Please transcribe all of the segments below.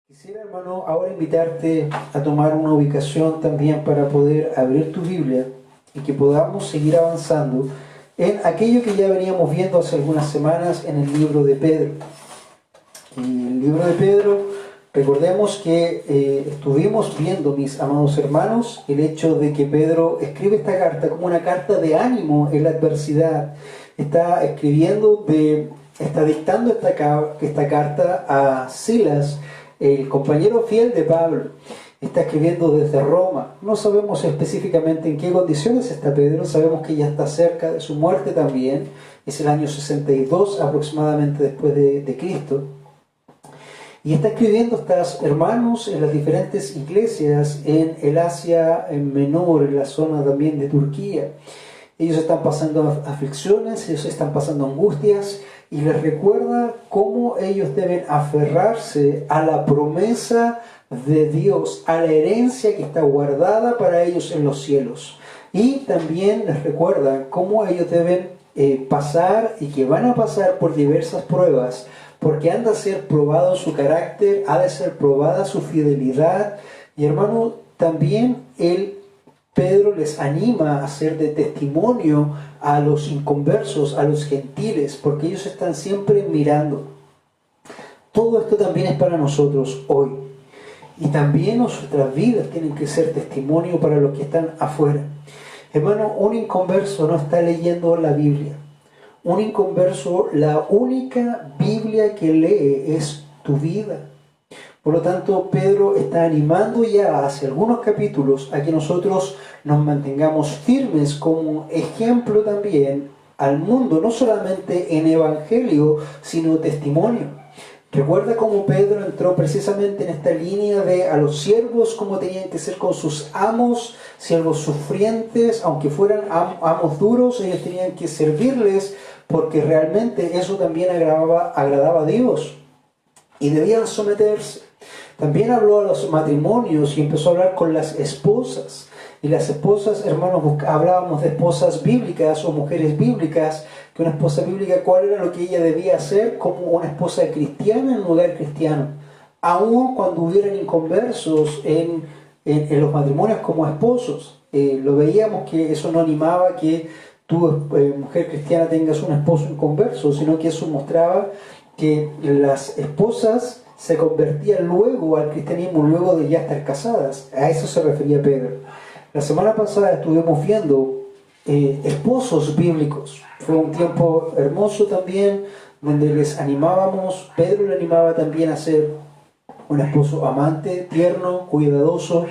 Quisiera, hermano, ahora invitarte a tomar una ubicación también para poder abrir tu Biblia y que podamos seguir avanzando en aquello que ya veníamos viendo hace algunas semanas en el libro de Pedro. Y el libro de Pedro, recordemos que estuvimos viendo, mis amados hermanos, el hecho de que Pedro escribe esta carta como una carta de ánimo en la adversidad. Está dictando esta carta a Silas, el compañero fiel de Pablo. Está escribiendo desde Roma. No sabemos específicamente en qué condiciones está Pedro. Sabemos que ya está cerca de su muerte también. Es el año 62 aproximadamente después de Cristo. Y está escribiendo a estos hermanos en las diferentes iglesias en el Asia Menor, en la zona también de Turquía. Ellos están pasando aflicciones, ellos están pasando angustias, y les recuerda cómo ellos deben aferrarse a la promesa de Dios, a la herencia que está guardada para ellos en los cielos. Y también les recuerda cómo ellos deben pasar y que van a pasar por diversas pruebas, porque han de ser probado su carácter, ha de ser probada su fidelidad. Y hermano, también Pedro les anima a ser de testimonio a los inconversos, a los gentiles, porque ellos están siempre mirando. Todo esto también es para nosotros hoy. Y también nuestras vidas tienen que ser testimonio para los que están afuera. Hermano, un inconverso no está leyendo la Biblia. Un inconverso, la única Biblia que lee es tu vida. Por lo tanto, Pedro está animando ya hace algunos capítulos a que nosotros nos mantengamos firmes como ejemplo también al mundo, no solamente en evangelio, sino testimonio. Recuerda cómo Pedro entró precisamente en esta línea de a los siervos cómo tenían que ser con sus amos, siervos sufrientes, aunque fueran amos duros, ellos tenían que servirles porque realmente eso también agradaba a Dios y debían someterse. También habló a los matrimonios y empezó a hablar con las esposas. Y las esposas, hermanos, hablábamos de esposas bíblicas o mujeres bíblicas, que una esposa bíblica, ¿cuál era lo que ella debía hacer como una esposa cristiana en un lugar cristiano? Aún cuando hubieran inconversos en los matrimonios como esposos. Lo veíamos que eso no animaba que tú, mujer cristiana, tengas un esposo inconverso, sino que eso mostraba que las esposas se convertían luego al cristianismo, luego de ya estar casadas. A eso se refería Pedro. La semana pasada estuvimos viendo esposos bíblicos. Fue un tiempo hermoso también, donde les animábamos. Pedro le animaba también a ser un esposo amante, tierno, cuidadoso,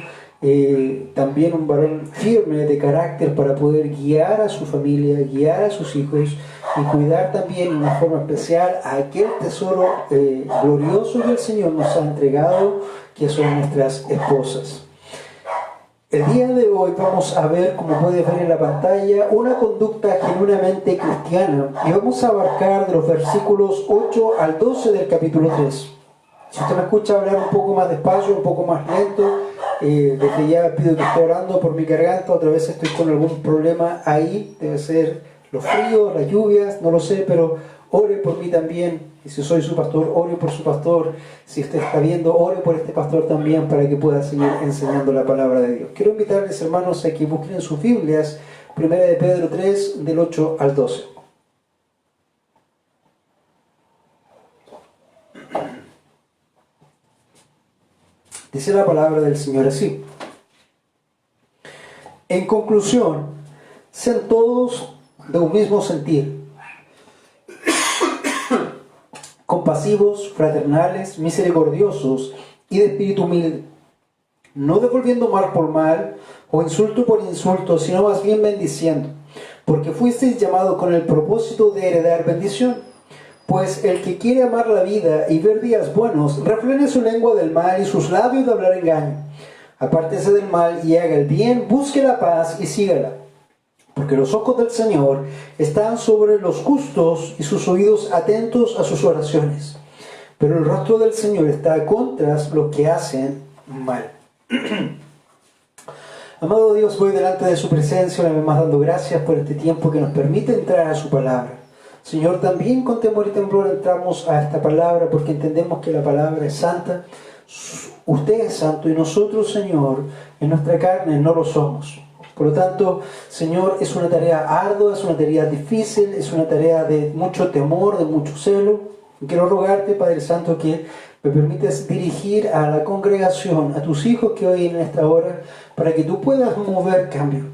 también un varón firme de carácter para poder guiar a su familia, guiar a sus hijos y cuidar también de una forma especial a aquel tesoro glorioso que el Señor nos ha entregado, que son nuestras esposas. El día de hoy vamos a ver, como puedes ver en la pantalla, una conducta genuinamente cristiana, y vamos a abarcar de los versículos 8 al 12 del capítulo 3. Si usted me escucha hablar un poco más despacio, un poco más lento, desde ya pido que esté orando por mi garganta. Otra vez estoy con algún problema ahí, debe ser los fríos, las lluvias, no lo sé, pero ore por mí también. Y si soy su pastor, ore por su pastor. Si usted está viendo, ore por este pastor también para que pueda seguir enseñando la palabra de Dios. Quiero invitarles, hermanos, a que busquen en sus Biblias 1 de Pedro 3, del 8 al 12. Dice la palabra del Señor así: en conclusión, sean todos de un mismo sentir, compasivos, fraternales, misericordiosos y de espíritu humilde, no devolviendo mal por mal o insulto por insulto, sino más bien bendiciendo, porque fuisteis llamados con el propósito de heredar bendición. Pues el que quiere amar la vida y ver días buenos, refrene su lengua del mal y sus labios de hablar engaño. Apártese del mal y haga el bien, busque la paz y sígala. Porque los ojos del Señor están sobre los justos y sus oídos atentos a sus oraciones. Pero el rostro del Señor está contra los que hacen mal. Amado Dios, voy delante de su presencia, una vez más dando gracias por este tiempo que nos permite entrar a su palabra. Señor, también con temor y temblor entramos a esta palabra porque entendemos que la palabra es santa. Usted es santo y nosotros, Señor, en nuestra carne no lo somos. Por lo tanto, Señor, es una tarea ardua, es una tarea difícil, es una tarea de mucho temor, de mucho celo. Y quiero rogarte, Padre Santo, que me permitas dirigir a la congregación, a tus hijos que hoy en esta hora, para que tú puedas mover cambio.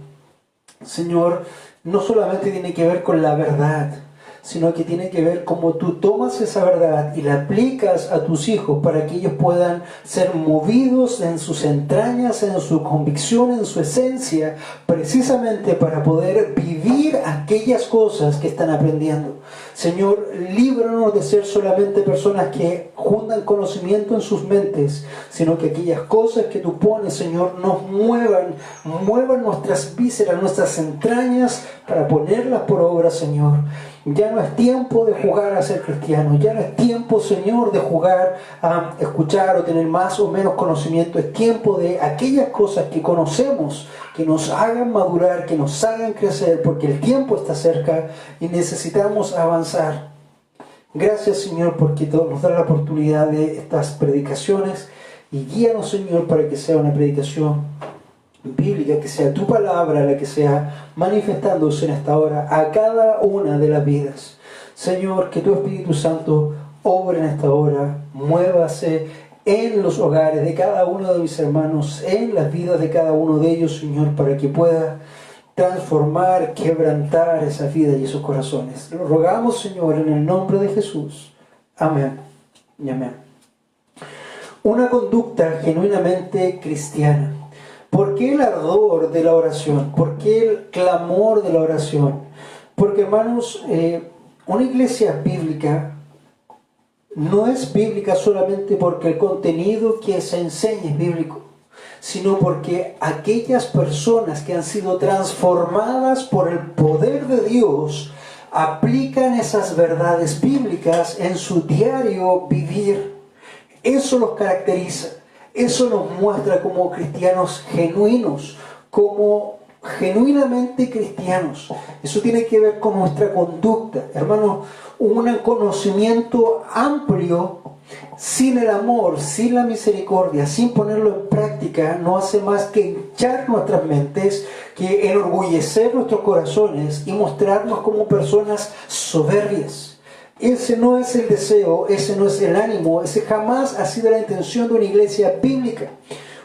Señor, no solamente tiene que ver con la verdad, sino que tiene que ver cómo tú tomas esa verdad y la aplicas a tus hijos para que ellos puedan ser movidos en sus entrañas, en su convicción, en su esencia, precisamente para poder vivir aquellas cosas que están aprendiendo. Señor, líbranos de ser solamente personas que juntan conocimiento en sus mentes, sino que aquellas cosas que tú pones, Señor, nos muevan nuestras vísceras, nuestras entrañas, para ponerlas por obra, Señor. Ya no es tiempo de jugar a ser cristiano, ya no es tiempo, Señor, de jugar a escuchar o tener más o menos conocimiento. Es tiempo de aquellas cosas que conocemos, que nos hagan madurar, que nos hagan crecer, porque el tiempo está cerca y necesitamos avanzar. Gracias, Señor, porque nos da la oportunidad de estas predicaciones, y guíanos, Señor, para que sea una predicación bíblica, que sea tu palabra la que sea manifestándose en esta hora a cada una de las vidas. Señor, que tu Espíritu Santo obre en esta hora, muévase en los hogares de cada uno de mis hermanos, en las vidas de cada uno de ellos, Señor, para que pueda transformar, quebrantar esas vidas y esos corazones. Lo rogamos, Señor, en el nombre de Jesús. Amén y amén. Una conducta genuinamente cristiana. ¿Por qué el ardor de la oración? ¿Por qué el clamor de la oración? Porque, hermanos, una iglesia bíblica no es bíblica solamente porque el contenido que se enseña es bíblico, sino porque aquellas personas que han sido transformadas por el poder de Dios aplican esas verdades bíblicas en su diario vivir. Eso los caracteriza. Eso nos muestra como cristianos genuinos, como genuinamente cristianos. Eso tiene que ver con nuestra conducta. Hermanos, un conocimiento amplio sin el amor, sin la misericordia, sin ponerlo en práctica, no hace más que hinchar nuestras mentes, que enorgullecer nuestros corazones y mostrarnos como personas soberbias. Ese no es el deseo, ese no es el ánimo, ese jamás ha sido la intención de una iglesia bíblica.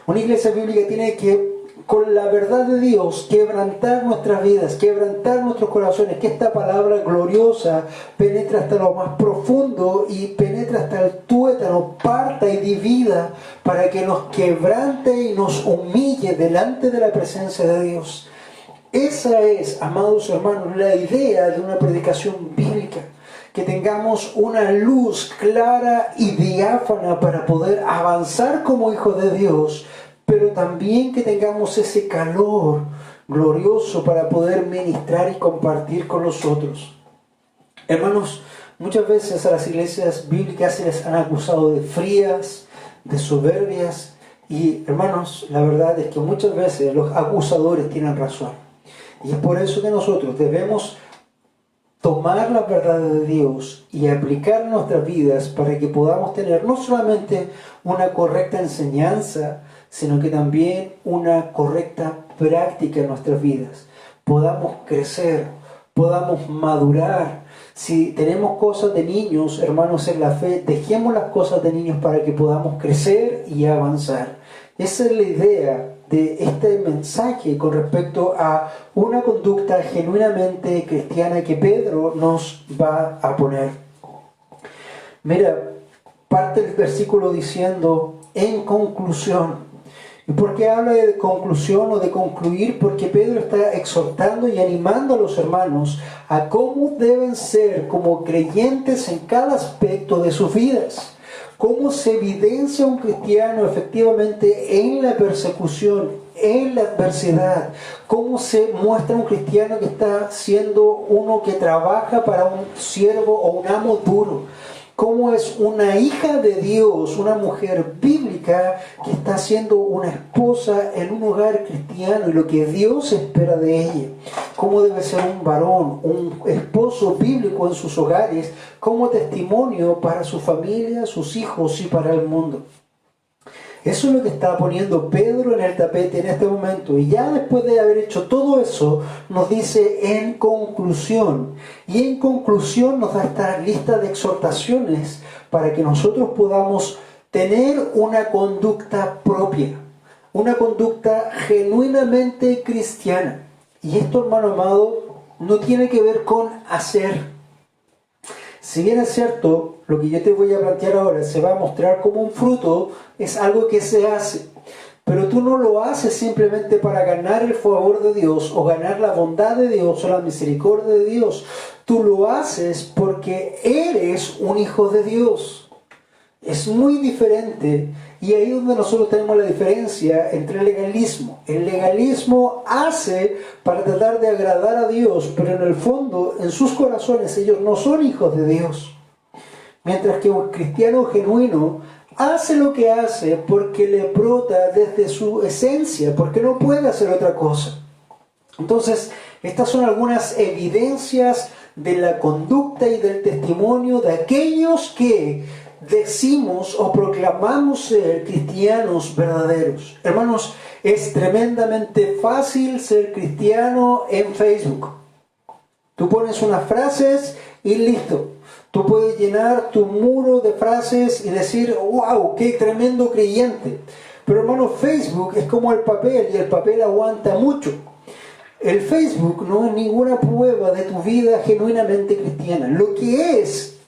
Una iglesia bíblica tiene que, con la verdad de Dios, quebrantar nuestras vidas, quebrantar nuestros corazones, que esta palabra gloriosa penetre hasta lo más profundo y penetre hasta el tuétano, parta y divida, para que nos quebrante y nos humille delante de la presencia de Dios. Esa es, amados hermanos, la idea de una predicación bíblica. Que tengamos una luz clara y diáfana para poder avanzar como hijos de Dios, pero también que tengamos ese calor glorioso para poder ministrar y compartir con los otros. Hermanos, muchas veces a las iglesias bíblicas se les han acusado de frías, de soberbias, y hermanos, la verdad es que muchas veces los acusadores tienen razón. Y es por eso que nosotros debemos tomar la verdad de Dios y aplicar en nuestras vidas para que podamos tener no solamente una correcta enseñanza, sino que también una correcta práctica en nuestras vidas. Podamos crecer, podamos madurar. Si tenemos cosas de niños, hermanos, en la fe, dejemos las cosas de niños para que podamos crecer y avanzar. Esa es la idea de este mensaje con respecto a una conducta genuinamente cristiana que Pedro nos va a poner. Mira, parte el versículo diciendo, en conclusión. ¿Y por qué habla de conclusión o de concluir? Porque Pedro está exhortando y animando a los hermanos a cómo deben ser como creyentes en cada aspecto de sus vidas. Cómo se evidencia un cristiano efectivamente en la persecución, en la adversidad. Cómo se muestra un cristiano que está siendo uno que trabaja para un siervo o un amo duro. cómo es una hija de Dios, una mujer bíblica que está siendo una esposa en un hogar cristiano y lo que Dios espera de ella. Cómo debe ser un varón, un esposo bíblico en sus hogares, como testimonio para su familia, sus hijos y para el mundo. Eso es lo que está poniendo Pedro en el tapete en este momento. Y ya después de haber hecho todo eso, nos dice en conclusión. Y en conclusión nos da esta lista de exhortaciones para que nosotros podamos tener una conducta propia. Una conducta genuinamente cristiana. Y esto, hermano amado, no tiene que ver con hacer. Si bien es cierto, lo que yo te voy a plantear ahora se va a mostrar como un fruto, es algo que se hace. Pero tú no lo haces simplemente para ganar el favor de Dios o ganar la bondad de Dios o la misericordia de Dios. Tú lo haces porque eres un hijo de Dios. Es muy diferente, y ahí es donde nosotros tenemos la diferencia entre el legalismo. El legalismo hace para tratar de agradar a Dios, pero en el fondo, en sus corazones, ellos no son hijos de Dios. Mientras que un cristiano genuino hace lo que hace porque le brota desde su esencia, porque no puede hacer otra cosa. Entonces, estas son algunas evidencias de la conducta y del testimonio de aquellos que decimos o proclamamos ser cristianos verdaderos. Hermanos, es tremendamente fácil ser cristiano en Facebook. Tú pones unas frases y listo. Tú puedes llenar tu muro de frases y decir, wow, qué tremendo creyente. Pero hermano, Facebook es como el papel y el papel aguanta mucho. El Facebook no es ninguna prueba de tu vida genuinamente cristiana. Lo que es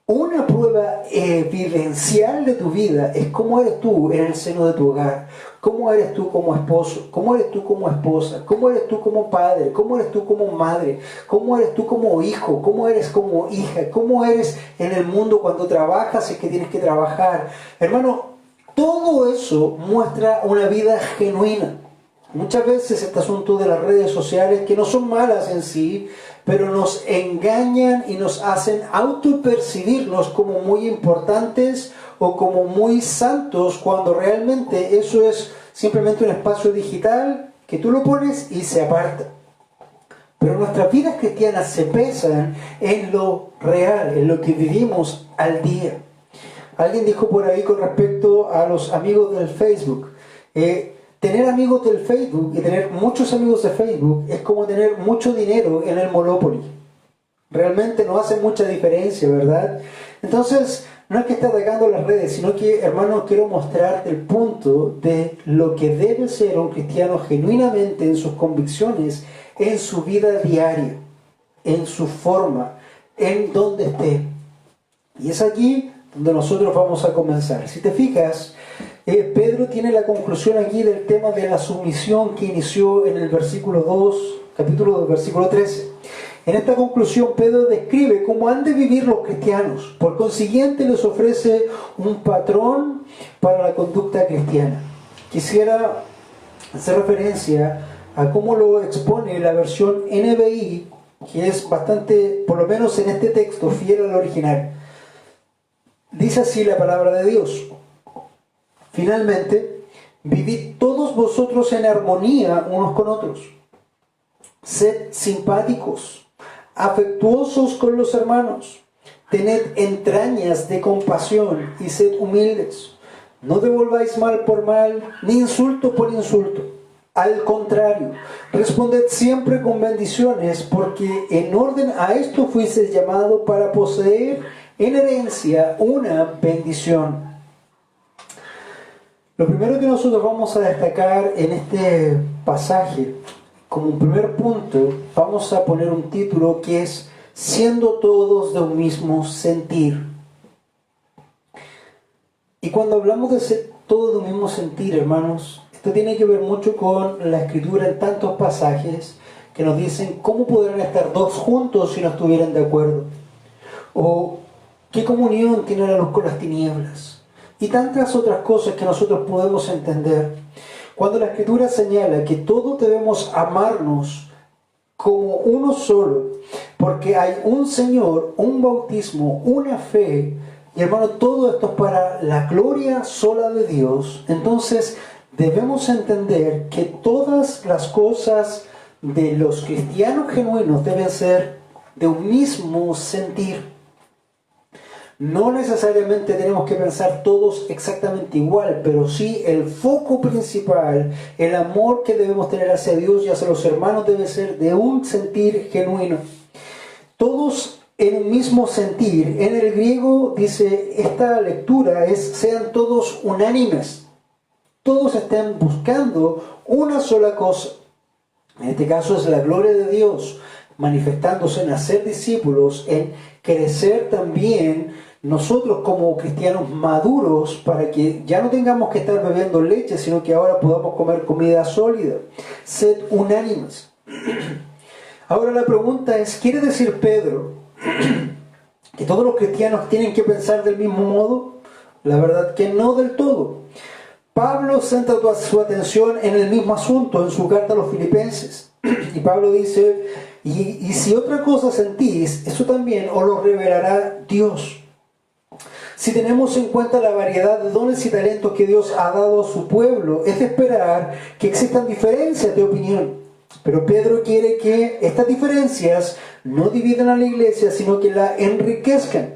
una prueba evidencial de tu vida es cómo eres tú en el seno de tu hogar, cómo eres tú como esposo, cómo eres tú como esposa, cómo eres tú como padre, cómo eres tú como madre, cómo eres tú como hijo, cómo eres como hija, cómo eres en el mundo cuando trabajas y que tienes que trabajar. Hermano, todo eso muestra una vida genuina. Muchas veces este asunto de las redes sociales, que no son malas en sí, pero nos engañan y nos hacen autopercibirnos como muy importantes o como muy santos, cuando realmente eso es simplemente un espacio digital que tú lo pones y se aparta. Pero nuestras vidas cristianas se pesan en lo real, en lo que vivimos al día. Alguien dijo por ahí con respecto a los amigos del Facebook, tener amigos del Facebook y tener muchos amigos de Facebook es como tener mucho dinero en el Monopoly. Realmente no hace mucha diferencia, ¿verdad? Entonces, no es que esté atacando las redes, sino que, hermano, quiero mostrarte el punto de lo que debe ser un cristiano genuinamente en sus convicciones, en su vida diaria, en su forma, en donde esté. Y es aquí donde nosotros vamos a comenzar. Si te fijas, Pedro tiene la conclusión aquí del tema de la sumisión que inició en el versículo 2, capítulo 2, versículo 13. En esta conclusión Pedro describe cómo han de vivir los cristianos. Por consiguiente les ofrece un patrón para la conducta cristiana. Quisiera hacer referencia a cómo lo expone la versión NBI, que es bastante, por lo menos en este texto, fiel al original. Dice así la palabra de Dios: finalmente, vivid todos vosotros en armonía unos con otros. Sed simpáticos, afectuosos con los hermanos. Tened entrañas de compasión y sed humildes. No devolváis mal por mal, ni insulto por insulto. Al contrario, responded siempre con bendiciones, porque en orden a esto fuisteis llamado para poseer en herencia una bendición. Lo primero que nosotros vamos a destacar en este pasaje, como un primer punto, vamos a poner un título que es siendo todos de un mismo sentir. Y cuando hablamos de ser todos de un mismo sentir, hermanos, esto tiene que ver mucho con la escritura en tantos pasajes que nos dicen cómo podrán estar dos juntos si no estuvieran de acuerdo. O qué comunión tiene la luz con las tinieblas. Y tantas otras cosas que nosotros podemos entender. Cuando la Escritura señala que todos debemos amarnos como uno solo, porque hay un Señor, un bautismo, una fe, y hermano, todo esto es para la gloria sola de Dios. Entonces debemos entender que todas las cosas de los cristianos genuinos deben ser de un mismo sentir. No necesariamente tenemos que pensar todos exactamente igual, pero sí el foco principal, el amor que debemos tener hacia Dios y hacia los hermanos debe ser de un sentir genuino. Todos en un mismo sentir. En el griego dice, esta lectura es, sean todos unánimes. Todos estén buscando una sola cosa. En este caso es la gloria de Dios, manifestándose en hacer discípulos, en crecer también nosotros como cristianos maduros, para que ya no tengamos que estar bebiendo leche, sino que ahora podamos comer comida sólida. Sed unánimes. Ahora la pregunta es, ¿quiere decir Pedro que todos los cristianos tienen que pensar del mismo modo? La verdad que no del todo. Pablo centra su atención en el mismo asunto en su carta a los Filipenses. Y Pablo dice, y si otra cosa sentís, eso también os lo revelará Dios. Si tenemos en cuenta la variedad de dones y talentos que Dios ha dado a su pueblo, es de esperar que existan diferencias de opinión. Pero Pedro quiere que estas diferencias no dividan a la iglesia, sino que la enriquezcan.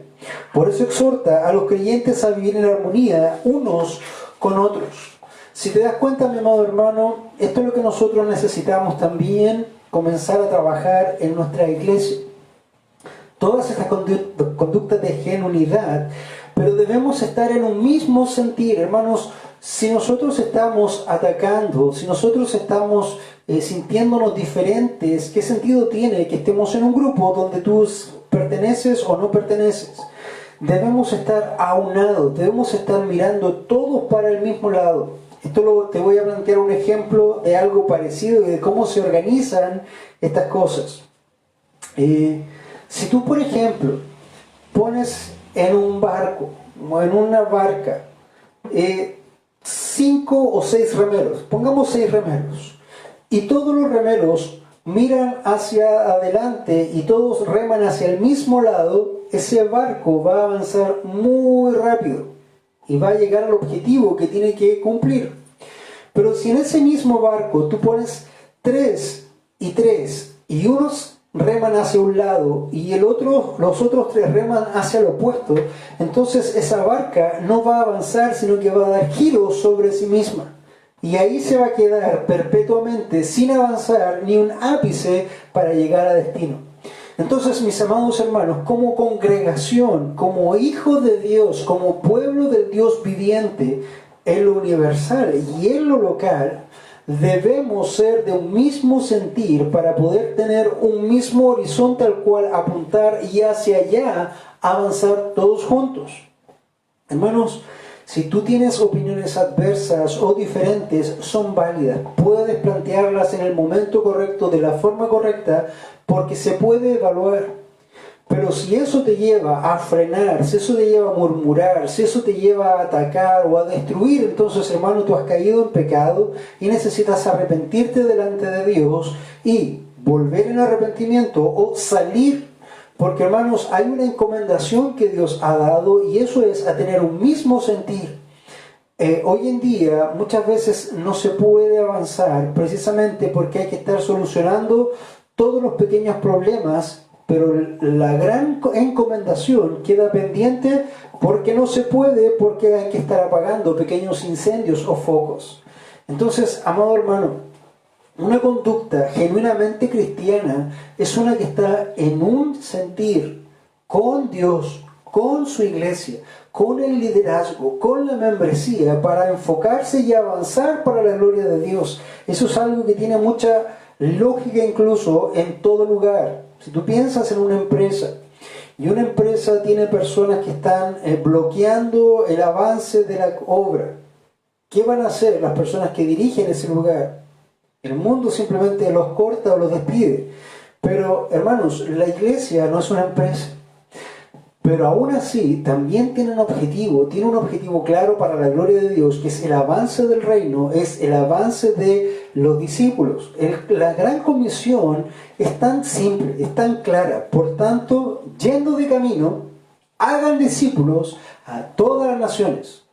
Por eso exhorta a los creyentes a vivir en armonía unos con otros. Si te das cuenta, mi amado hermano, esto es lo que nosotros necesitamos también comenzar a trabajar en nuestra iglesia. Todas estas conductas de genuinidad, pero debemos estar en un mismo sentir, hermanos. Si nosotros estamos atacando, si nosotros estamos sintiéndonos diferentes, ¿qué sentido tiene que estemos en un grupo donde tú perteneces o no perteneces? Debemos estar aunados, debemos estar mirando todos para el mismo lado. Te voy a plantear un ejemplo de algo parecido y de cómo se organizan estas cosas. Si tú, por ejemplo, pones en un barco o en una barca 5 o 6 remeros, pongamos 6 remeros, y todos los remeros miran hacia adelante y todos reman hacia el mismo lado, ese barco va a avanzar muy rápido y va a llegar al objetivo que tiene que cumplir. Pero si en ese mismo barco tú pones 3 y 3 y unos reman hacia un lado y los otros 3 reman hacia el opuesto, entonces esa barca no va a avanzar, sino que va a dar giros sobre sí misma. Y ahí se va a quedar perpetuamente sin avanzar ni un ápice para llegar a destino. Entonces, mis amados hermanos, como congregación, como hijos de Dios, como pueblo del Dios viviente, en lo universal y en lo local, debemos ser de un mismo sentir para poder tener un mismo horizonte al cual apuntar y hacia allá avanzar todos juntos. Hermanos, si tú tienes opiniones adversas o diferentes, son válidas. Puedes plantearlas en el momento correcto, de la forma correcta, porque se puede evaluar. Pero si eso te lleva a frenar, si eso te lleva a murmurar, si eso te lleva a atacar o a destruir, entonces, hermano, tú has caído en pecado y necesitas arrepentirte delante de Dios y volver en arrepentimiento o salir. Porque, hermanos, hay una encomendación que Dios ha dado y eso es a tener un mismo sentir. Hoy en día muchas veces no se puede avanzar precisamente porque hay que estar solucionando todos los pequeños problemas, pero la gran encomendación queda pendiente porque no se puede, porque hay que estar apagando pequeños incendios o focos. Entonces, amado hermano, una conducta genuinamente cristiana es una que está en un sentir con Dios, con su iglesia, con el liderazgo, con la membresía, para enfocarse y avanzar para la gloria de Dios. Eso es algo que tiene mucha lógica incluso en todo lugar. Si tú piensas en una empresa y una empresa tiene personas que están bloqueando el avance de la obra, ¿qué van a hacer las personas que dirigen ese lugar? El mundo simplemente los corta o los despide. Pero, hermanos, la iglesia no es una empresa. pero aún así también tiene un objetivo claro para la gloria de Dios, que es el avance del reino, es el avance de los discípulos. La gran comisión es tan simple, es tan clara. Por tanto, yendo de camino, hagan discípulos a todas las naciones.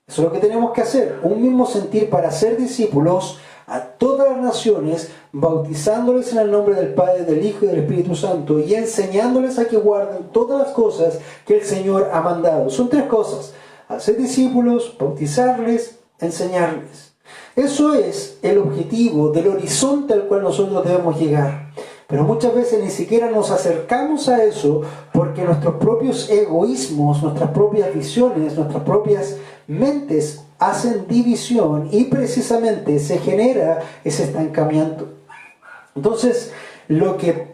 Eso es lo que tenemos que hacer, un mismo sentir para ser discípulos a todas las naciones, bautizándoles en el nombre del Padre, del Hijo y del Espíritu Santo, y enseñándoles a que guarden todas las cosas que el Señor ha mandado. Son 3 cosas: hacer discípulos, bautizarles, enseñarles. Eso es el objetivo del horizonte al cual nosotros debemos llegar. Pero muchas veces ni siquiera nos acercamos a eso porque nuestros propios egoísmos, nuestras propias visiones, nuestras propias mentes hacen división y precisamente se genera ese estancamiento. Entonces, lo que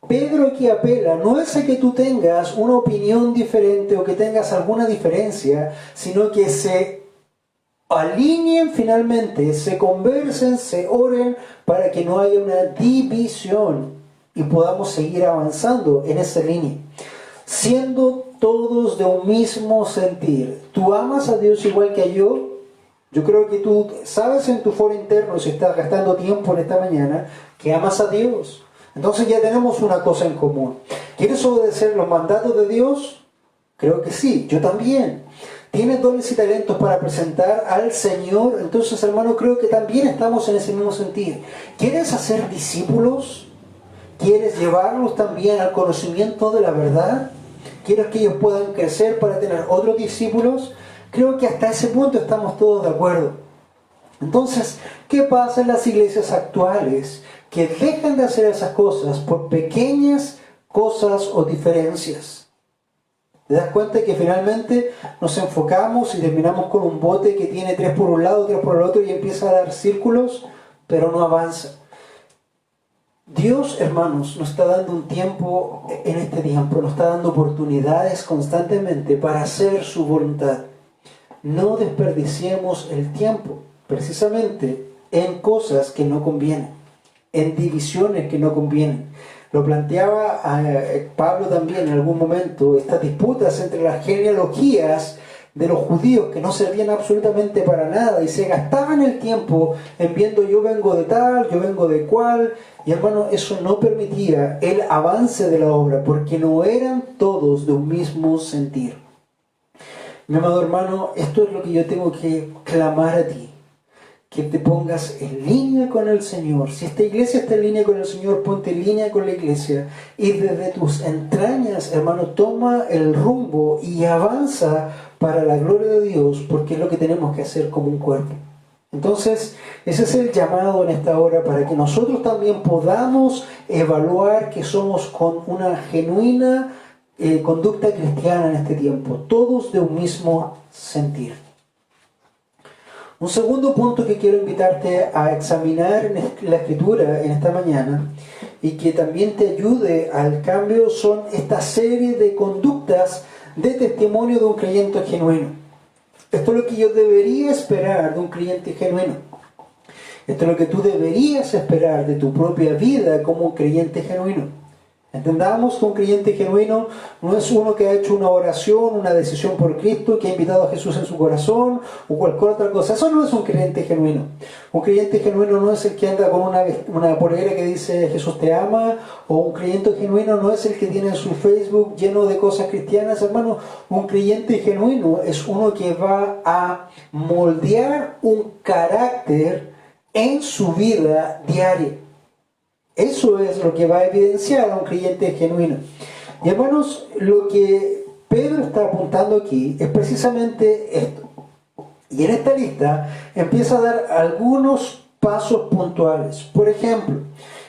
Pedro aquí apela no es a que tú tengas una opinión diferente o que tengas alguna diferencia, sino que se alineen finalmente, se conversen, se oren para que no haya una división y podamos seguir avanzando en esa línea, siendo todos de un mismo sentir. ¿Tú amas a Dios igual que yo? Yo creo que tú sabes en tu foro interno, si estás gastando tiempo en esta mañana, que amas a Dios. Entonces ya tenemos una cosa en común. ¿Quieres obedecer los mandatos de Dios? Creo que sí, yo también. ¿Tienes dones y talentos para presentar al Señor? Entonces, hermano, creo que también estamos en ese mismo sentir. ¿Quieres hacer discípulos? ¿Quieres llevarlos también al conocimiento de la verdad? ¿Quieres que ellos puedan crecer para tener otros discípulos? Creo que hasta ese punto estamos todos de acuerdo. Entonces, ¿qué pasa en las iglesias actuales que dejan de hacer esas cosas por pequeñas cosas o diferencias? ¿Te das cuenta que finalmente nos enfocamos y terminamos con un bote que tiene 3 por un lado, 3 por el otro y empieza a dar círculos, pero no avanza? Dios, hermanos, nos está dando un tiempo en este tiempo, nos está dando oportunidades constantemente para hacer su voluntad. No desperdiciemos el tiempo, precisamente, en cosas que no convienen, en divisiones que no convienen. Lo planteaba Pablo también en algún momento, estas disputas entre las genealogías de los judíos que no servían absolutamente para nada y se gastaban el tiempo en viendo yo vengo de tal, yo vengo de cual, y hermano, eso no permitía el avance de la obra porque no eran todos de un mismo sentir. Mi amado hermano, esto es lo que yo tengo que clamar a ti, que te pongas en línea con el Señor. Si esta iglesia está en línea con el Señor, ponte en línea con la iglesia y desde tus entrañas, hermano, toma el rumbo y avanza para la gloria de Dios, porque es lo que tenemos que hacer como un cuerpo. Entonces, ese es el llamado en esta hora para que nosotros también podamos evaluar que somos con una genuina conducta cristiana en este tiempo, todos de un mismo sentir. Un segundo punto que quiero invitarte a examinar en la Escritura en esta mañana y que también te ayude al cambio son esta serie de conductas de testimonio de un creyente genuino. Esto es lo que yo debería esperar de un creyente genuino. Esto es lo que tú deberías esperar de tu propia vida como un creyente genuino. Entendamos que un creyente genuino no es uno que ha hecho una oración, una decisión por Cristo, que ha invitado a Jesús en su corazón o cualquier otra cosa. Eso no es un creyente genuino. Un creyente genuino no es el que anda con una polera que dice Jesús te ama, o un creyente genuino no es el que tiene su Facebook lleno de cosas cristianas, hermano. Un creyente genuino es uno que va a moldear un carácter en su vida diaria. Eso es lo que va a evidenciar a un creyente genuino. Y hermanos, lo que Pedro está apuntando aquí es precisamente esto. Y en esta lista empieza a dar algunos pasos puntuales. Por ejemplo,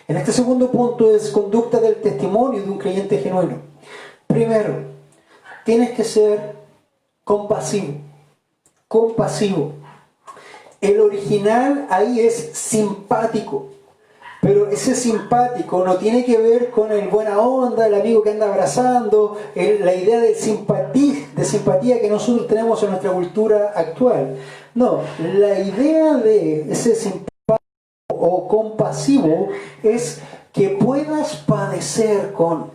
en este segundo punto es conducta del testimonio de un creyente genuino. Primero, tienes que ser compasivo. Compasivo. El original ahí es simpático. Pero ese simpático no tiene que ver con el buena onda, el amigo que anda abrazando, la idea de simpatía que nosotros tenemos en nuestra cultura actual. No, la idea de ese simpático o compasivo es que puedas padecer con,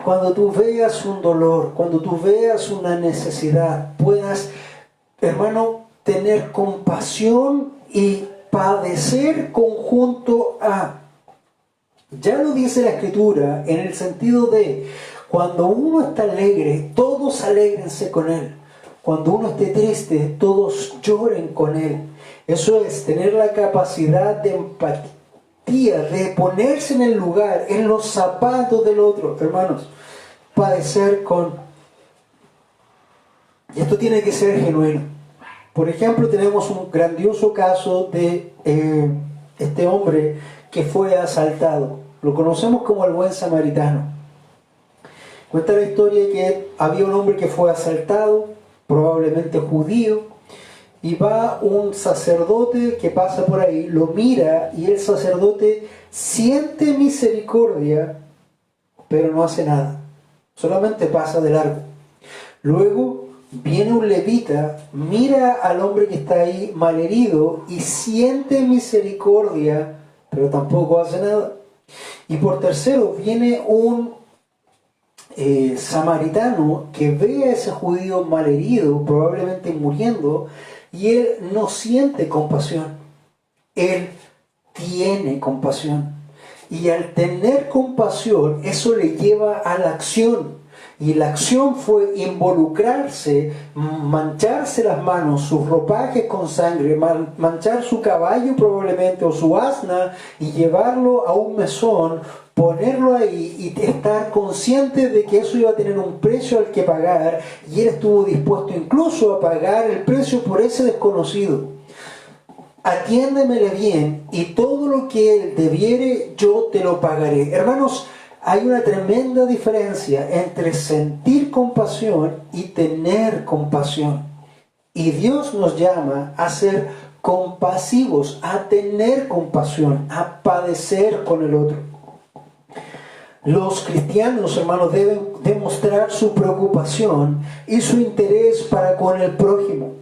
cuando tú veas un dolor, cuando tú veas una necesidad, puedas, hermano, tener compasión y padecer conjunto a. Ya lo dice la Escritura en el sentido de cuando uno está alegre, todos alégrense con él. Cuando uno esté triste, todos lloren con él. Eso es tener la capacidad de empatía, de ponerse en el lugar, en los zapatos del otro, hermanos. Padecer con. Y esto tiene que ser genuino. Por ejemplo, tenemos un grandioso caso de este hombre que fue asaltado. Lo conocemos como el buen samaritano. Cuenta la historia que había un hombre que fue asaltado, probablemente judío, y va un sacerdote que pasa por ahí, lo mira y el sacerdote siente misericordia, pero no hace nada. Solamente pasa de largo. Luego viene un levita, mira al hombre que está ahí malherido y siente misericordia, pero tampoco hace nada. Y por tercero viene un samaritano que ve a ese judío malherido, probablemente muriendo, y él no siente compasión. Él tiene compasión. Y al tener compasión, eso le lleva a la acción. Y la acción fue involucrarse, mancharse las manos, sus ropajes con sangre, manchar su caballo probablemente o su asna y llevarlo a un mesón, ponerlo ahí y estar consciente de que eso iba a tener un precio al que pagar, y él estuvo dispuesto incluso a pagar el precio por ese desconocido. Atiéndemele bien y todo lo que él debiere yo te lo pagaré. Hermanos, hay una tremenda diferencia entre sentir compasión y tener compasión. Y Dios nos llama a ser compasivos, a tener compasión, a padecer con el otro. Los cristianos, hermanos, deben demostrar su preocupación y su interés para con el prójimo,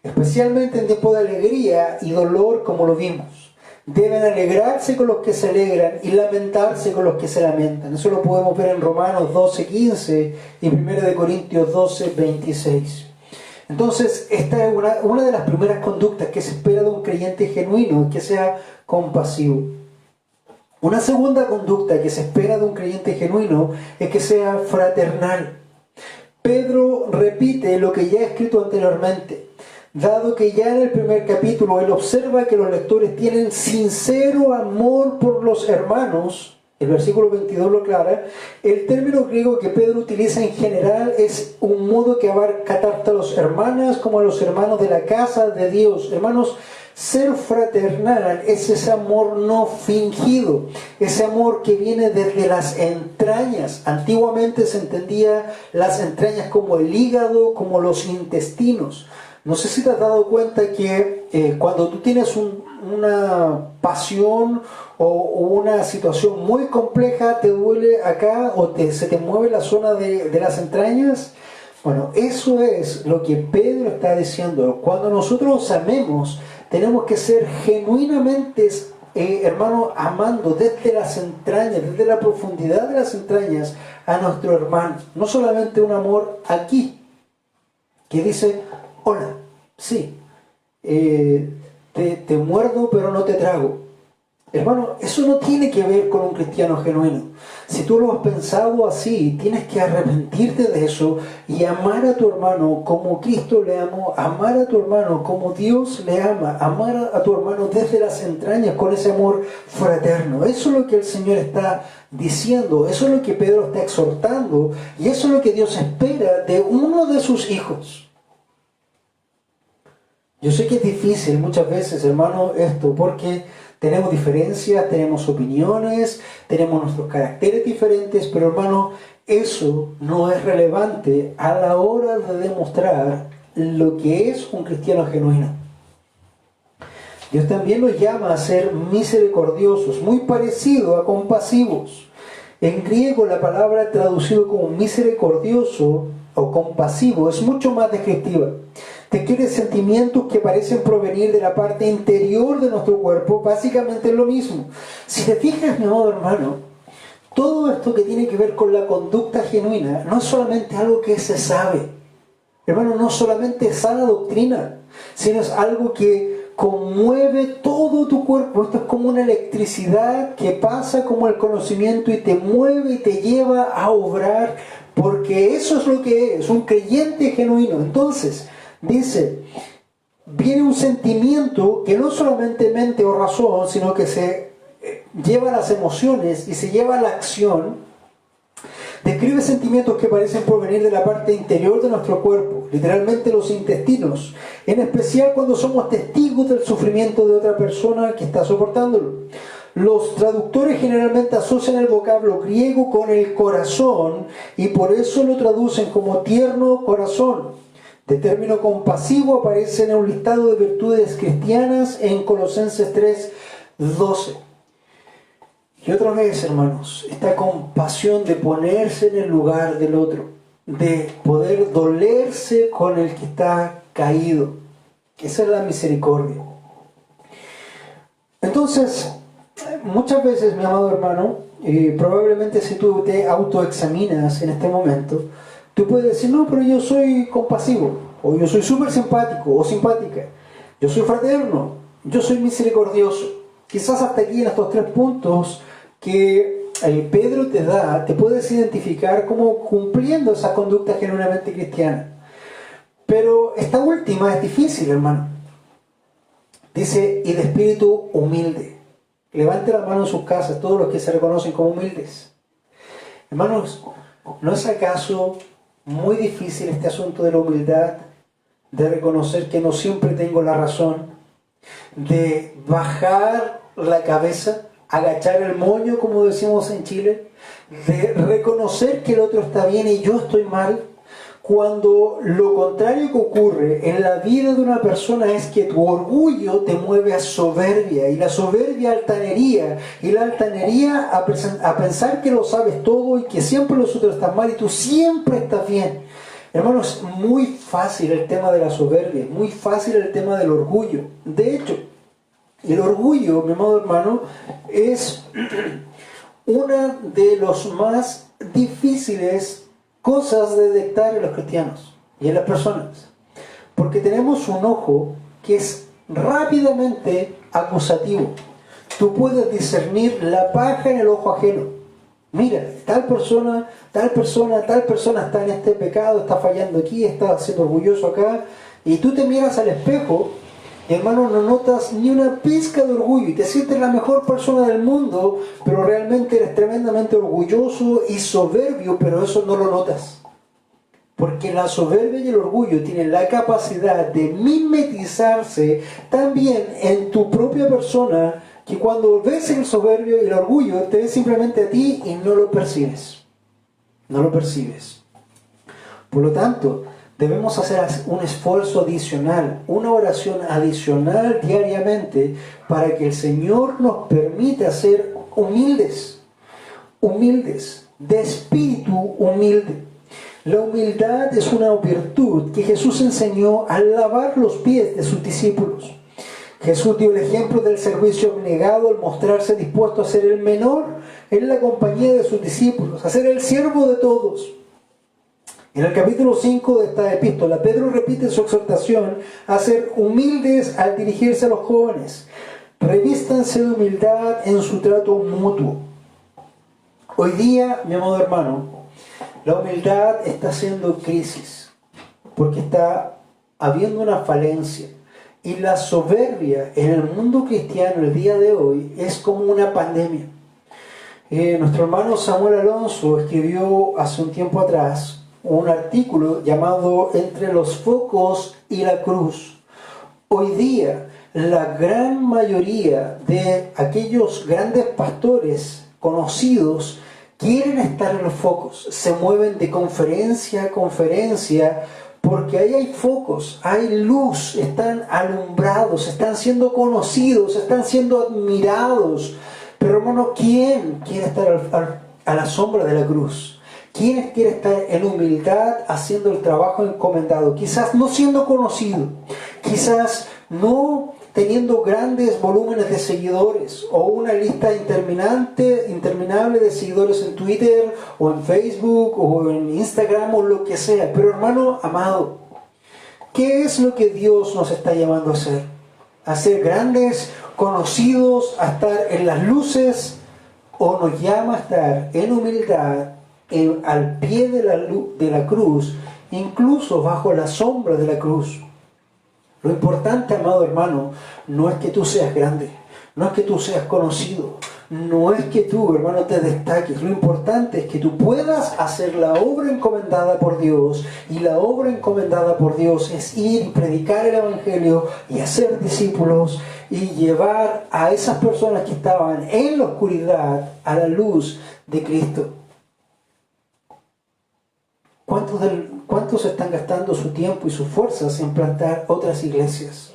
especialmente en tiempo de alegría y dolor, como lo vimos. Deben alegrarse con los que se alegran y lamentarse con los que se lamentan. Eso lo podemos ver en Romanos 12:15 y 1 Corintios 12:26. Entonces, esta es una de las primeras conductas que se espera de un creyente genuino, que sea compasivo. Una segunda conducta que se espera de un creyente genuino es que sea fraternal. Pedro repite lo que ya he escrito anteriormente. Dado que ya en el primer capítulo él observa que los lectores tienen sincero amor por los hermanos, el versículo 22 lo aclara, el término griego que Pedro utiliza en general es un modo que abarca tanto a los hermanos como a los hermanos de la casa de Dios. Hermanos, ser fraternal es ese amor no fingido, ese amor que viene desde las entrañas. Antiguamente se entendía las entrañas como el hígado, como los intestinos. No sé si te has dado cuenta que cuando tú tienes una pasión o una situación muy compleja, te duele acá o se te mueve la zona de las entrañas. Bueno, eso es lo que Pedro está diciendo. Cuando nosotros amemos, tenemos que ser genuinamente, hermano, amando desde las entrañas, desde la profundidad de las entrañas a nuestro hermano. No solamente un amor aquí, que dice: hola, sí, te muerdo pero no te trago. Hermano, eso no tiene que ver con un cristiano genuino. Si tú lo has pensado así, tienes que arrepentirte de eso y amar a tu hermano como Cristo le amó, amar a tu hermano como Dios le ama, amar a tu hermano desde las entrañas con ese amor fraterno. Eso es lo que el Señor está diciendo, eso es lo que Pedro está exhortando y eso es lo que Dios espera de uno de sus hijos. Yo sé que es difícil muchas veces, hermano, esto, porque tenemos diferencias, tenemos opiniones, tenemos nuestros caracteres diferentes, pero hermano, eso no es relevante a la hora de demostrar lo que es un cristiano genuino. Dios también nos llama a ser misericordiosos, muy parecido a compasivos. En griego la palabra traducido como misericordioso o compasivo es mucho más descriptiva. Describe sentimientos que parecen provenir de la parte interior de nuestro cuerpo. Básicamente es lo mismo. Si te fijas, mi amado hermano, todo esto que tiene que ver con la conducta genuina no es solamente algo que se sabe. Hermano, no solamente es sana doctrina, sino es algo que conmueve todo tu cuerpo. Esto es como una electricidad que pasa como el conocimiento y te mueve y te lleva a obrar, porque eso es lo que es un creyente genuino. Entonces, dice, viene un sentimiento que no solamente mente o razón, sino que se lleva a las emociones y se lleva a la acción. Describe sentimientos que parecen provenir de la parte interior de nuestro cuerpo, literalmente los intestinos, en especial cuando somos testigos del sufrimiento de otra persona que está soportándolo. Los traductores generalmente asocian el vocablo griego con el corazón y por eso lo traducen como tierno corazón. De término compasivo aparece en un listado de virtudes cristianas en Colosenses 3:12. Y otra vez, hermanos, esta compasión de ponerse en el lugar del otro, de poder dolerse con el que está caído. Esa es la misericordia. Entonces, muchas veces, mi amado hermano, probablemente si tú te autoexaminas en este momento, tú puedes decir, no, pero yo soy compasivo, o yo soy súper simpático o simpática, yo soy fraterno, yo soy misericordioso. Quizás hasta aquí en estos 3 puntos que Pedro te da, te puedes identificar como cumpliendo esa conducta genuinamente cristiana. Pero esta última es difícil, hermano. Dice, y de espíritu humilde. Levante la mano en sus casas todos los que se reconocen como humildes. Hermanos, ¿no es acaso muy difícil este asunto de la humildad? De reconocer que no siempre tengo la razón, de bajar la cabeza, agachar el moño, como decimos en Chile, de reconocer que el otro está bien y yo estoy mal, cuando lo contrario que ocurre en la vida de una persona es que tu orgullo te mueve a soberbia, y la soberbia a altanería, y la altanería a pensar que lo sabes todo y que siempre los otros están mal y tú siempre estás bien. Hermanos, es muy fácil el tema de la soberbia, muy fácil el tema del orgullo. De hecho, el orgullo, mi amado hermano, es una de los más difíciles cosas de detectar en los cristianos y en las personas. Porque tenemos un ojo que es rápidamente acusativo. Tú puedes discernir la paja en el ojo ajeno. Mira, tal persona está en este pecado, está fallando aquí, está siendo orgulloso acá. Y tú te miras al espejo y, hermano, no notas ni una pizca de orgullo y te sientes la mejor persona del mundo, pero realmente eres tremendamente orgulloso y soberbio, pero eso no lo notas. Porque la soberbia y el orgullo tienen la capacidad de mimetizarse también en tu propia persona, que cuando ves el soberbio y el orgullo, te ves simplemente a ti y no lo percibes. No lo percibes. Por lo tanto, debemos hacer un esfuerzo adicional, una oración adicional diariamente para que el Señor nos permita ser humildes, de espíritu humilde. La humildad es una virtud que Jesús enseñó al lavar los pies de sus discípulos. Jesús dio el ejemplo del servicio abnegado al mostrarse dispuesto a ser el menor en la compañía de sus discípulos, a ser el siervo de todos. En el capítulo 5 de esta epístola, Pedro repite su exhortación a ser humildes al dirigirse a los jóvenes. Revístanse de humildad en su trato mutuo. Hoy día, mi amado hermano, la humildad está haciendo crisis, porque está habiendo una falencia. Y la soberbia en el mundo cristiano el día de hoy es como una pandemia. Nuestro hermano Samuel Alonso escribió hace un tiempo atrás un artículo llamado Entre los focos y la cruz. Hoy día, la gran mayoría de aquellos grandes pastores conocidos quieren estar en los focos, se mueven de conferencia a conferencia, porque ahí hay focos, hay luz, están alumbrados, están siendo conocidos, están siendo admirados. Pero hermano, ¿quién quiere estar a la sombra de la cruz? ¿Quién quiere estar en humildad haciendo el trabajo encomendado? Quizás no siendo conocido, quizás no teniendo grandes volúmenes de seguidores o una lista interminable de seguidores en Twitter o en Facebook o en Instagram o lo que sea. Pero hermano amado, ¿qué es lo que Dios nos está llamando a hacer? ¿A ser grandes, conocidos, a estar en las luces? ¿O nos llama a estar en humildad, al pie de la cruz, incluso bajo la sombra de la cruz? Lo importante, amado hermano, no es que tú seas grande, no es que tú seas conocido, no es que tú, hermano, te destaques. Lo importante es que tú puedas hacer la obra encomendada por Dios, y la obra encomendada por Dios es ir y predicar el Evangelio y hacer discípulos y llevar a esas personas que estaban en la oscuridad a la luz de Cristo. ¿Cuántos están gastando su tiempo y sus fuerzas en plantar otras iglesias?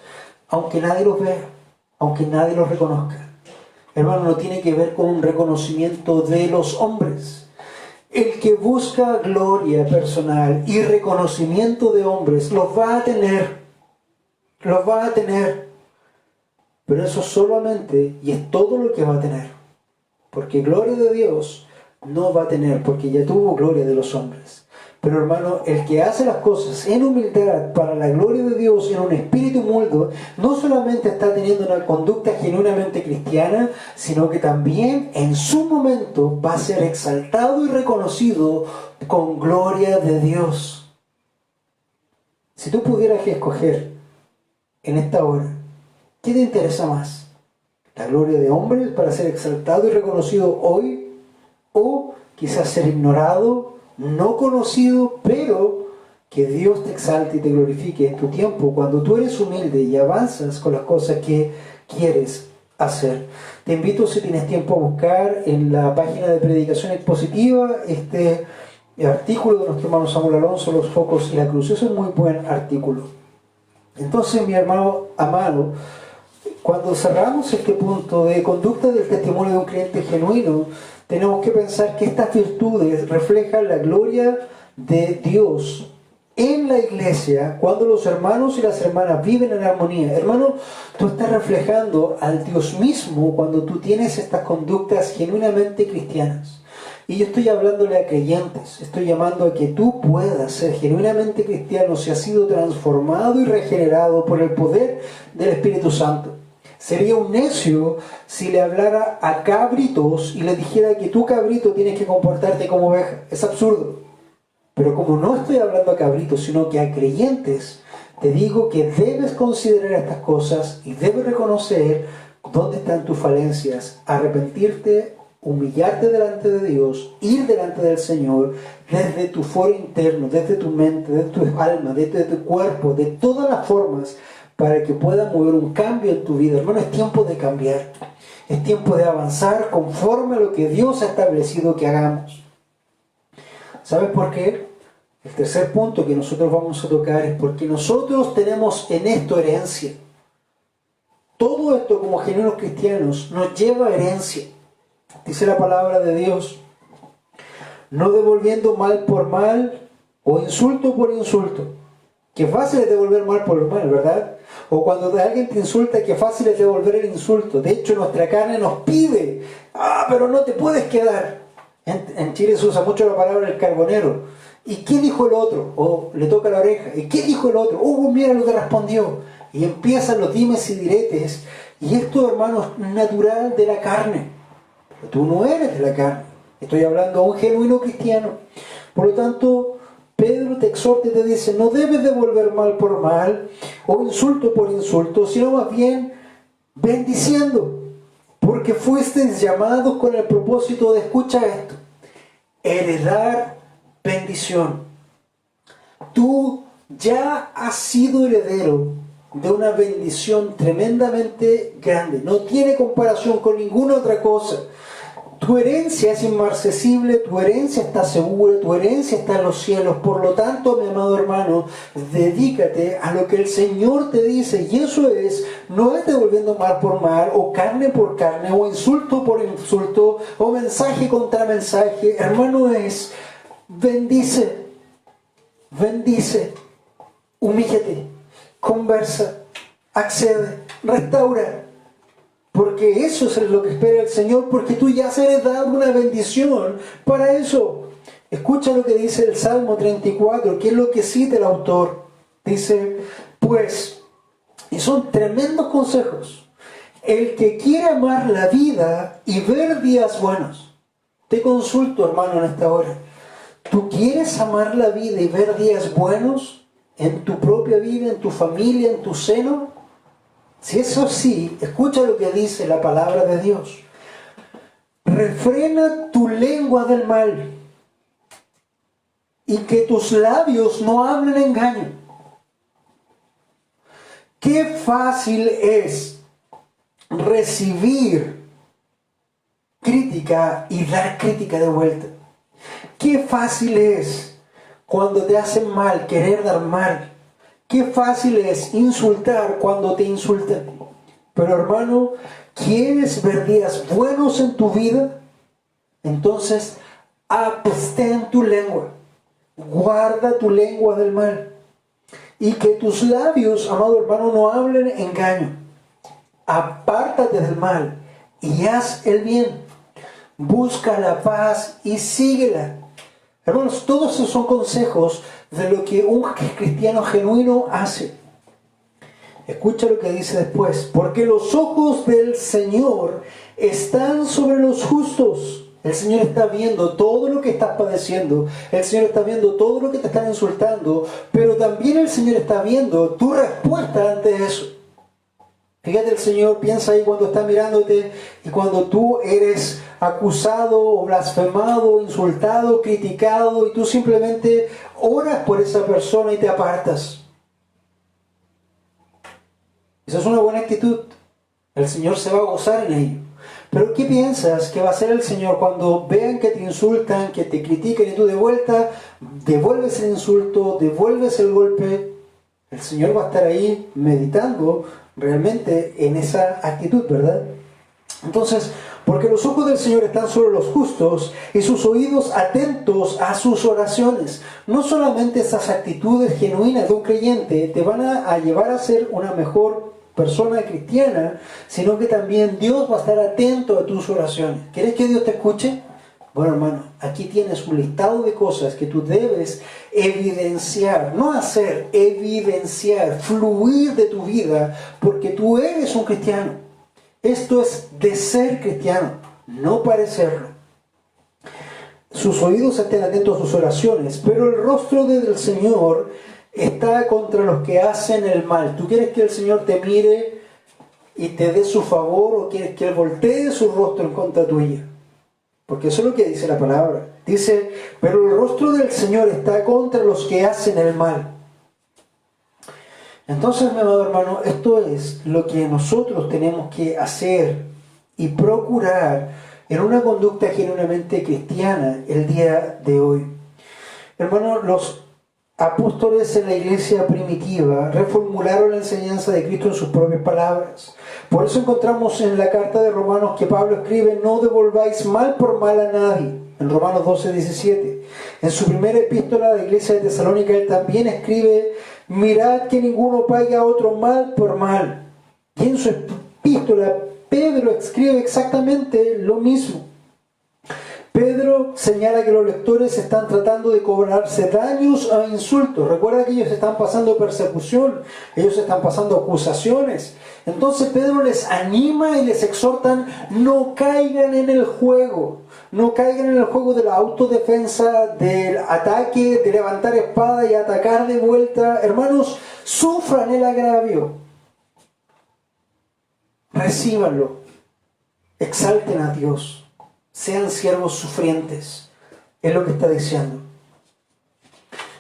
Aunque nadie los vea, aunque nadie los reconozca. Hermano, no tiene que ver con un reconocimiento de los hombres. El que busca gloria personal y reconocimiento de hombres, los va a tener. Los va a tener. Pero eso solamente, y es todo lo que va a tener. Porque gloria de Dios no va a tener, porque ya tuvo gloria de los hombres. Pero hermano, el que hace las cosas en humildad para la gloria de Dios, en un espíritu humilde, no solamente está teniendo una conducta genuinamente cristiana, sino que también en su momento va a ser exaltado y reconocido con gloria de Dios. Si tú pudieras escoger en esta hora, ¿qué te interesa más? ¿La gloria de hombres para ser exaltado y reconocido hoy? ¿O quizás ser ignorado, no conocido, pero que Dios te exalte y te glorifique en tu tiempo cuando tú eres humilde y avanzas con las cosas que quieres hacer? Te invito, si tienes tiempo, a buscar en la página de Predicación Expositiva este artículo de nuestro hermano Samuel Alonso, Los focos y la cruz. Es un muy buen artículo. Entonces, mi hermano amado, cuando cerramos este punto de conducta del testimonio de un creyente genuino, tenemos que pensar que estas virtudes reflejan la gloria de Dios en la iglesia cuando los hermanos y las hermanas viven en armonía. Hermano, tú estás reflejando al Dios mismo cuando tú tienes estas conductas genuinamente cristianas. Y yo estoy hablándole a creyentes, estoy llamando a que tú puedas ser genuinamente cristiano si has sido transformado y regenerado por el poder del Espíritu Santo. Sería un necio si le hablara a cabritos y le dijera que tú, cabrito, tienes que comportarte como oveja. Es absurdo. Pero como no estoy hablando a cabritos, sino que a creyentes, te digo que debes considerar estas cosas y debes reconocer dónde están tus falencias, arrepentirte, humillarte delante de Dios, ir delante del Señor, desde tu foro interno, desde tu mente, desde tu alma, desde tu cuerpo, de todas las formas, para que pueda mover un cambio en tu vida. Hermano, es tiempo de cambiar. Es tiempo de avanzar conforme a lo que Dios ha establecido que hagamos. ¿Sabes por qué? El tercer punto que nosotros vamos a tocar es porque nosotros tenemos en esto herencia. Todo esto, como genuinos cristianos, nos lleva a herencia. Dice la palabra de Dios: no devolviendo mal por mal o insulto por insulto. Qué fácil es devolver mal por mal, ¿verdad? O cuando alguien te insulta, qué fácil es devolver el insulto. De hecho, nuestra carne nos pide: pero no te puedes quedar. En Chile se usa mucho la palabra el carbonero. ¿Y qué dijo el otro? O le toca la oreja. ¿Y qué dijo el otro? Mira lo que respondió. Y empiezan los dimes y diretes. Y esto, hermano, es natural de la carne. Pero tú no eres de la carne. Estoy hablando a un genuino cristiano. Por lo tanto, Pedro te exhorta y te dice: no debes devolver mal por mal o insulto por insulto, sino más bien bendiciendo, porque fuisteis llamados con el propósito de, escucha esto, heredar bendición. Tú ya has sido heredero de una bendición tremendamente grande. No tiene comparación con ninguna otra cosa. Tu herencia es inmarcesible, tu herencia está segura, tu herencia está en los cielos. Por lo tanto, mi amado hermano, dedícate a lo que el Señor te dice. Y eso es, no es devolviendo mal por mal, o carne por carne, o insulto por insulto, o mensaje contra mensaje. Hermano, es bendice, bendice, humíllate, conversa, accede, restaura. Porque eso es lo que espera el Señor, porque tú ya has heredado una bendición para eso. Escucha lo que dice el Salmo 34, que es lo que cita el autor. Dice, pues, y son tremendos consejos, el que quiere amar la vida y ver días buenos. Te consulto, hermano, en esta hora. ¿Tú quieres amar la vida y ver días buenos en tu propia vida, en tu familia, en tu seno? Si eso sí, escucha lo que dice la palabra de Dios. Refrena tu lengua del mal y que tus labios no hablen engaño. Qué fácil es recibir crítica y dar crítica de vuelta. Qué fácil es cuando te hacen mal, querer dar mal. Qué fácil es insultar cuando te insultan. Pero hermano, ¿quieres ver días buenos en tu vida? Entonces, abstén tu lengua. Guarda tu lengua del mal. Y que tus labios, amado hermano, no hablen engaño. Apártate del mal y haz el bien. Busca la paz y síguela. Hermanos, todos esos son consejos de lo que un cristiano genuino hace. Escucha lo que dice después. Porque los ojos del Señor están sobre los justos. El Señor está viendo todo lo que estás padeciendo. El Señor está viendo todo lo que te están insultando. Pero también el Señor está viendo tu respuesta ante eso. Fíjate, el Señor piensa ahí cuando está mirándote y cuando tú eres acusado o blasfemado, insultado, criticado y tú simplemente oras por esa persona y te apartas. Esa es una buena actitud. El Señor se va a gozar en ello. Pero ¿qué piensas que va a hacer el Señor cuando vean que te insultan, que te critican y tú de vuelta devuelves el insulto, devuelves el golpe? El Señor va a estar ahí meditando realmente en esa actitud, ¿verdad? Entonces, porque los ojos del Señor están sobre los justos y sus oídos atentos a sus oraciones. No solamente esas actitudes genuinas de un creyente te van a llevar a ser una mejor persona cristiana, sino que también Dios va a estar atento a tus oraciones. ¿Quieres que Dios te escuche? Bueno, hermano, aquí tienes un listado de cosas que tú debes evidenciar, no hacer, evidenciar, fluir de tu vida, porque tú eres un cristiano. Esto es de ser cristiano, no parecerlo. Sus oídos estén atentos a sus oraciones, pero el rostro del Señor está contra los que hacen el mal. ¿Tú quieres que el Señor te mire y te dé su favor o quieres que Él voltee su rostro en contra tuya? Porque eso es lo que dice la palabra. Dice, pero el rostro del Señor está contra los que hacen el mal. Entonces, mi amado hermano, esto es lo que nosotros tenemos que hacer y procurar en una conducta genuinamente cristiana el día de hoy. Hermano, los apóstoles en la iglesia primitiva reformularon la enseñanza de Cristo en sus propias palabras. Por eso encontramos en la carta de Romanos que Pablo escribe, no devolváis mal por mal a nadie, en Romanos 12:17. En su primera epístola a la iglesia de Tesalónica él también escribe, mirad que ninguno pague a otro mal por mal. Y en su epístola Pedro escribe exactamente lo mismo. Pedro señala que los lectores están tratando de cobrarse daños a insultos. Recuerda que ellos están pasando persecución, ellos están pasando acusaciones. Entonces Pedro les anima y les exhortan, no caigan en el juego. No caigan en el juego de la autodefensa, del ataque, de levantar espada y atacar de vuelta. Hermanos, sufran el agravio. Recíbanlo. Exalten a Dios. Sean siervos sufrientes. Es lo que está diciendo.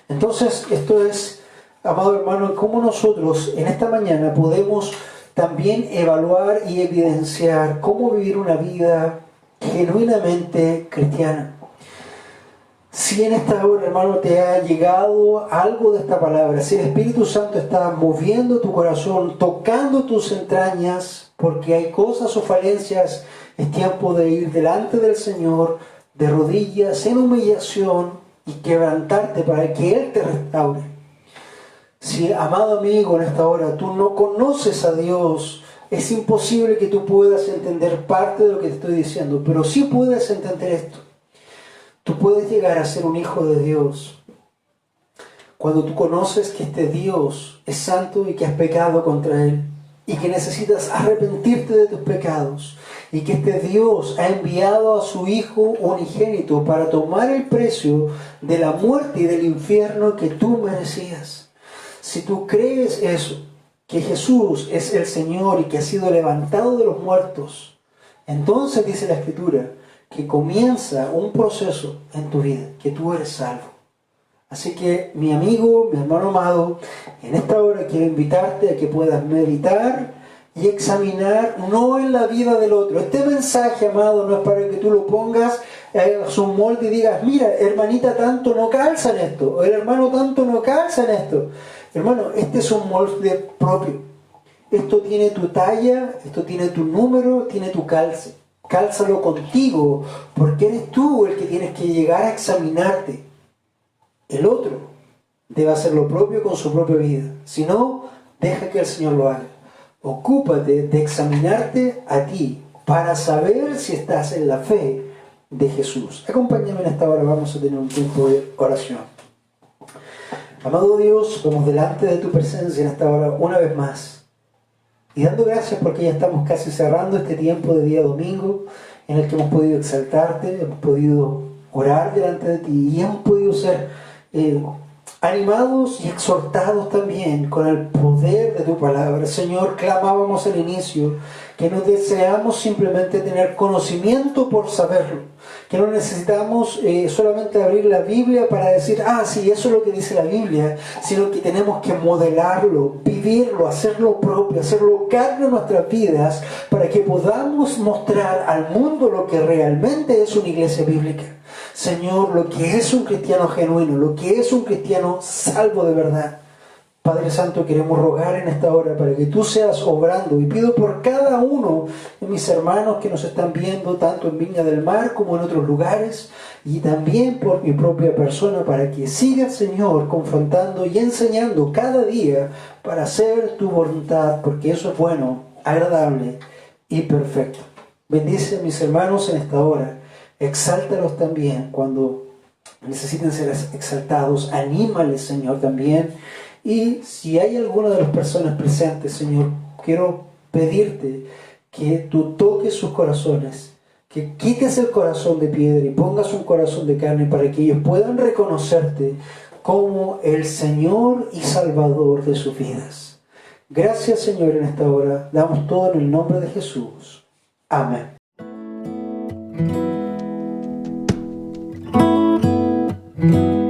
Entonces, esto es, amado hermano, cómo nosotros en esta mañana podemos también evaluar y evidenciar cómo vivir una vida genuinamente cristiana. Si en esta hora, hermano, te ha llegado algo de esta palabra, si el Espíritu Santo está moviendo tu corazón, tocando tus entrañas, porque hay cosas o falencias, es tiempo de ir delante del Señor, de rodillas, en humillación y quebrantarte para que Él te restaure. Si, amado amigo, en esta hora tú no conoces a Dios, es imposible que tú puedas entender parte de lo que te estoy diciendo, pero sí puedes entender esto. Tú puedes llegar a ser un hijo de Dios cuando tú conoces que este Dios es santo y que has pecado contra Él y que necesitas arrepentirte de tus pecados y que este Dios ha enviado a su Hijo unigénito para tomar el precio de la muerte y del infierno que tú merecías. Si tú crees eso, que Jesús es el Señor y que ha sido levantado de los muertos, entonces dice la Escritura que comienza un proceso en tu vida, que tú eres salvo. Así que, mi amigo, mi hermano amado, en esta hora quiero invitarte a que puedas meditar y examinar, no en la vida del otro. Este mensaje, amado, no es para que tú lo pongas, hagas un molde y digas, mira, hermanita tanto no calza en esto, o el hermano tanto no calza en esto. Hermano, este es un molde propio. Esto tiene tu talla, esto tiene tu número, tiene tu calce. Cálzalo contigo, porque eres tú el que tienes que llegar a examinarte. El otro debe hacer lo propio con su propia vida. Si no, deja que el Señor lo haga. Ocúpate de examinarte a ti para saber si estás en la fe de Jesús. Acompáñame en esta hora, vamos a tener un tiempo de oración. Amado Dios, vamos delante de tu presencia en esta hora una vez más. Y dando gracias porque ya estamos casi cerrando este tiempo de día domingo en el que hemos podido exaltarte, hemos podido orar delante de ti y hemos podido ser animados y exhortados también con el poder de tu palabra. Señor, clamábamos al inicio que no deseamos simplemente tener conocimiento por saberlo, que no necesitamos solamente abrir la Biblia para decir, sí, eso es lo que dice la Biblia, sino que tenemos que modelarlo, vivirlo, hacerlo propio, hacerlo carne en nuestras vidas para que podamos mostrar al mundo lo que realmente es una iglesia bíblica. Señor, lo que es un cristiano genuino, lo que es un cristiano salvo de verdad. Padre Santo, queremos rogar en esta hora para que tú seas obrando, y pido por cada uno de mis hermanos que nos están viendo, tanto en Viña del Mar como en otros lugares, y también por mi propia persona, para que siga, Señor, confrontando y enseñando cada día para hacer tu voluntad, porque eso es bueno, agradable y perfecto. Bendice a mis hermanos en esta hora. Exáltalos también cuando necesiten ser exaltados. Anímales, Señor, también. Y si hay alguna de las personas presentes, Señor, quiero pedirte que tú toques sus corazones, que quites el corazón de piedra y pongas un corazón de carne para que ellos puedan reconocerte como el Señor y Salvador de sus vidas. Gracias, Señor, en esta hora. Damos todo en el nombre de Jesús. Amén. Mm-hmm.